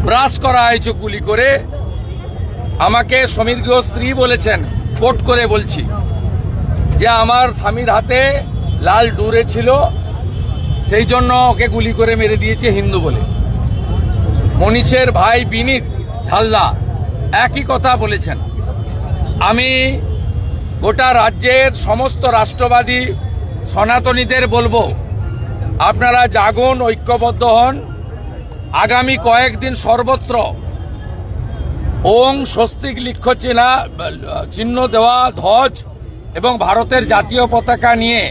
Brush করা হয়েছে গুলি করে। আমাকে সমীর গুহ স্ত্রী বলেছেন, কোট করে বলছি, যে আমার স্বামীর হাতে লাল ডুরে ছিল, সেই জন্য ওকে গুলি করে মেরে দিয়েছে হিন্দু বলে। মনীষের ভাই বিনীত হালদা একই কথা বলেছেন। আমি গোটা রাজ্যের সমস্ত রাষ্ট্রবাদী সনাতনীদের বলবো, আপনারা জাগুন, ঐক্যবদ্ধ হন। আগামী কয়েকদিন সর্বত্র ওং স্বস্তিক লিখ্য চিহ্ন দেওয়া ধ্বজ এবং ভারতের জাতীয় পতাকা নিয়ে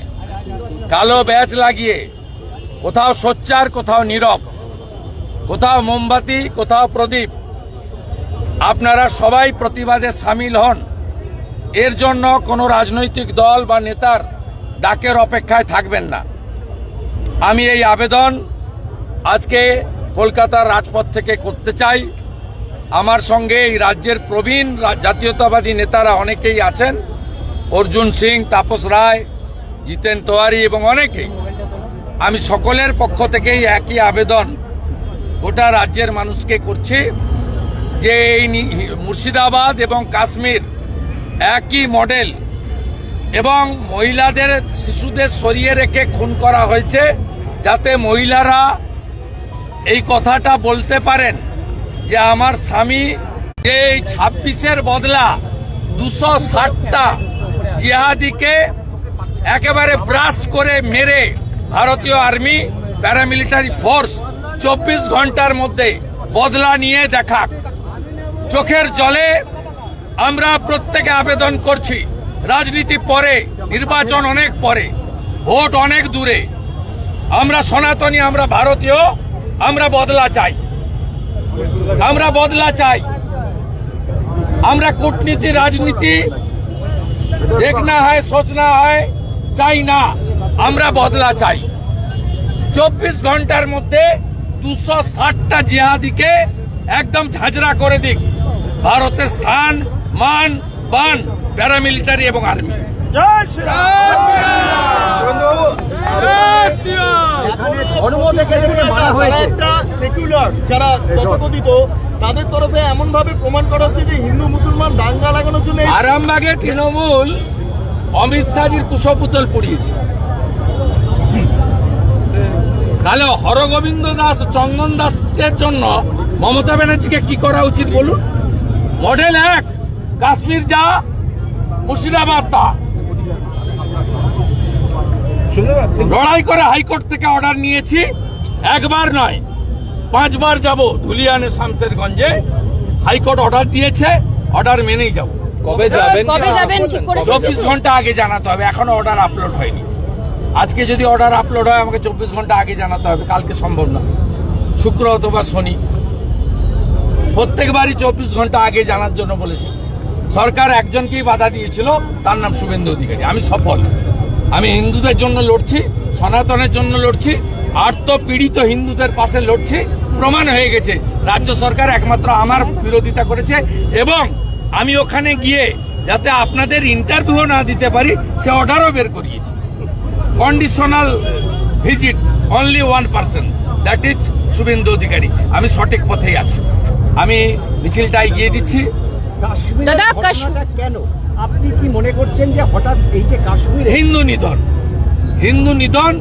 কালো ব্যাজ লাগিয়ে, কোথাও সোচ্চার, কোথাও নীরব, কোথাও মোমবাতি, কোথাও প্রদীপ, আপনারা সবাই প্রতিবাদে সামিল হন। এর জন্য কোনো রাজনৈতিক দল বা নেতার ডাকের অপেক্ষায় থাকবেন না। আমি এই আবেদন আজকে কলকাতার রাজপথ থেকে করতে চাই। আমার সঙ্গে এই রাজ্যের প্রবীণ জাতীয়তাবাদী নেতারা অনেকেই আছেন, অর্জুন সিং, তাপস রায়, জিতেন তেওয়ারি এবং অনেকেই। আমি সকলের পক্ষ থেকেই একই আবেদন গোটা রাজ্যের মানুষকে করছি যে এই মুর্শিদাবাদ এবং কাশ্মীর একই মডেল, এবং মহিলাদের, শিশুদের সরিয়ে রেখে খুন করা হয়েছে, যাতে মহিলারা এই কথাটা বলতে পারেন যে আমার স্বামী যে 26-এর বদলা 260টা জিহাদিকে একেবারে ব্রাশ করে মেরে ভারতীয় আর্মি, প্যারামিলিটারি ফোর্স 24 ঘন্টার মধ্যে বদলা নিয়ে দেখাক। চোখের জলে আমরা প্রত্যেকে আবেদন করছি, রাজনীতি পরে, নির্বাচন অনেক পরে, ভোট অনেক দূরে, আমরা সনাতনী, আমরা ভারতীয়, আমরা বদলা চাই, আমরা বদলা চাই। আমরা কূটনীতি, রাজনীতি দেখনা হয়, সোচনা হয় চাই না, আমরা বদলা চাই। 24 ঘন্টার মধ্যে 260টা জিহাদিকে একদম ঝাঁঝরা করে দিক ভারতের শান, মান, বান, প্যারামিলিটারি এবং আর্মি। যারা তথাকথিত, তাদের তরফে এমন ভাবে প্রমাণ করা হচ্ছে যে হিন্দু মুসলমান দাঙ্গা লাগানোর জন্য আরামবাগে তৃণমূল অমিত শাহজির কুশপুতল পুড়িয়েছে। তাহলে হরগোবিন্দ দাস, চন্দন দাসের জন্য মমতা ব্যানার্জিকে কি করা উচিত বলুন? মডেল 1, কাশ্মীর যা, মুর্শিদাবাদ তা। লড়াই করে হাইকোর্ট থেকে অর্ডার নিয়েছি, একবার নয় 5 বার যাব। ধুলিয়ানে, শামশেরগঞ্জে হাইকোর্ট অর্ডার দিয়েছে, অর্ডার মেনেই যাব। কবে যাবেন? 24 ঘন্টা আগে জানাতে হবে, এখনো অর্ডার আপলোড হয়নি। আজকে যদি অর্ডার আপলোড হয় আমাকে 24 ঘন্টা আগে জানাতে হবে, কালকে সম্ভব না, শুক্র অথবা শনি। প্রত্যেকবারই 24 ঘন্টা আগে জানার জন্য বলেছি। সরকার একজনকেই বাধা দিয়েছিল, তার নাম শুভেন্দু অধিকারী। আমি সফল। আমি হিন্দুদের জন্য লড়ছি, সনাতনের জন্য লড়ছি, আর্তপীড়িত হিন্দুদের পাশে লড়ছি। প্রমাণ হয়ে গেছে রাজ্য সরকার একমাত্র আমার বিরোধিতা করেছে, এবং আমি ওখানে গিয়ে যাতে আপনাদের ইন্টারভিউ না দিতে পারি সে অর্ডারও বের করিয়েছি। Conditional visit, only 1 person, that is Suvendu Adhikari. আমি সঠিক পথেই আছি। আমি মিছিলটা এগিয়ে দিচ্ছি। কেন আপনি কি মনে করছেন যে হঠাৎ এই যে কাশ্মীর হিন্দু নিধন, হিন্দু নিধন,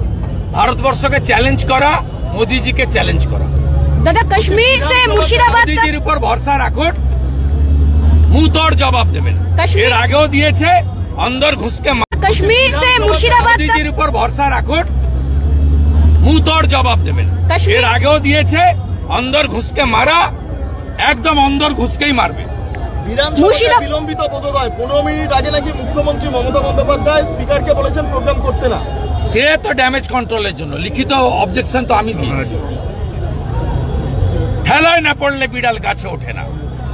ভারতবর্ষকে চ্যালেঞ্জ করা, মোদীজিকে চ্যালেঞ্জ করা। দাদা, কাশ্মীর সে মুর্শিদাবাদ, মোদীজির উপর ভরসা রাখুন, মুঁহতোড় জবাব দেবেন। এর আগেও দিয়েছে, অন্দর ঘুষকে। কাশ্মীর সে মুর্শিদাবাদ, মোদীজির উপর ভরসা রাখুন, মুঁহতোড় জবাব দেবেন। এর আগেও দিয়েছে, অন্দর ঘুষকে মারা, একদম অন্দর ঘুষকেই মারবে। বিধানসভা বিলম্বিত বোধহয় 15 মিনিট আগে নাকি মুখ্যমন্ত্রী মমতা বন্দ্যোপাধ্যায় স্পিকারকে বলেছেন প্রোগ্রাম করতে না। সে তো ড্যামেজ কন্ট্রোলের জন্য লিখিত অবজেকশন তো আমি দিয়েছি। ঠেলায় না পড়লে বিড়াল গাছে ওঠে না।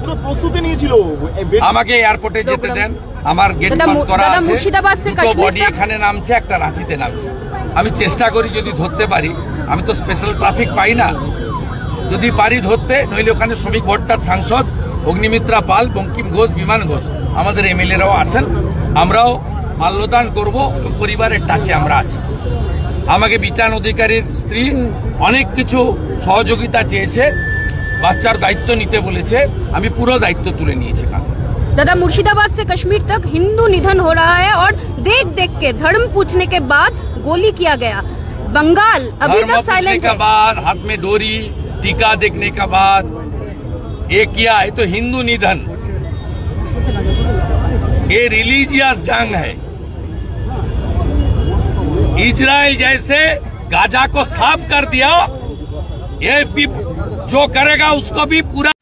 পুরো প্রস্তুতি নিয়েছিল। আমাকে এয়ারপোর্টে যেতে দেন, আমার গেট পাস করা আছে। দুটো বডি এখানে নামছে, একটা রাঁচিতে নামছে। আমি চেষ্টা করি যদি ধরতে পারি। আমি তো স্পেশাল ট্রাফিক পাই না, যদি পারি ধরতে, নইলে ওখানে শ্রমিক ভট্টাচার্য, সাংসদ অগ্নিমিত্রা পাল, বঙ্কিম ঘোষ, বিমান ঘোষ আমাদের এমএলএরাও আছেন, আমরাও মাল্যদান করব, পরিবারের টাচে আমরা আছি। আমাকে বিতান অধিকারীর স্ত্রী অনেক কিছু সহযোগিতা চেয়েছে, বাচ্চার দায়িত্ব নিতে বলেছে, আমি পুরো দায়িত্ব তুলে নিয়েছি কাঁধে। दादा मुर्शिदाबाद से कश्मीर तक हिंदू निधन हो रहा है और देख देख के धर्म पूछने के बाद गोली किया गया। बंगाल अभी धर्म तक पूछने साइलेंट के है। बाद, हाथ में डोरी, टीका देखने के बाद ये किया है तो हिंदू निधन, ये रिलीजियस जंग है। इजराइल जैसे गाजा को साफ कर दिया, ये भी जो करेगा उसको भी पूरा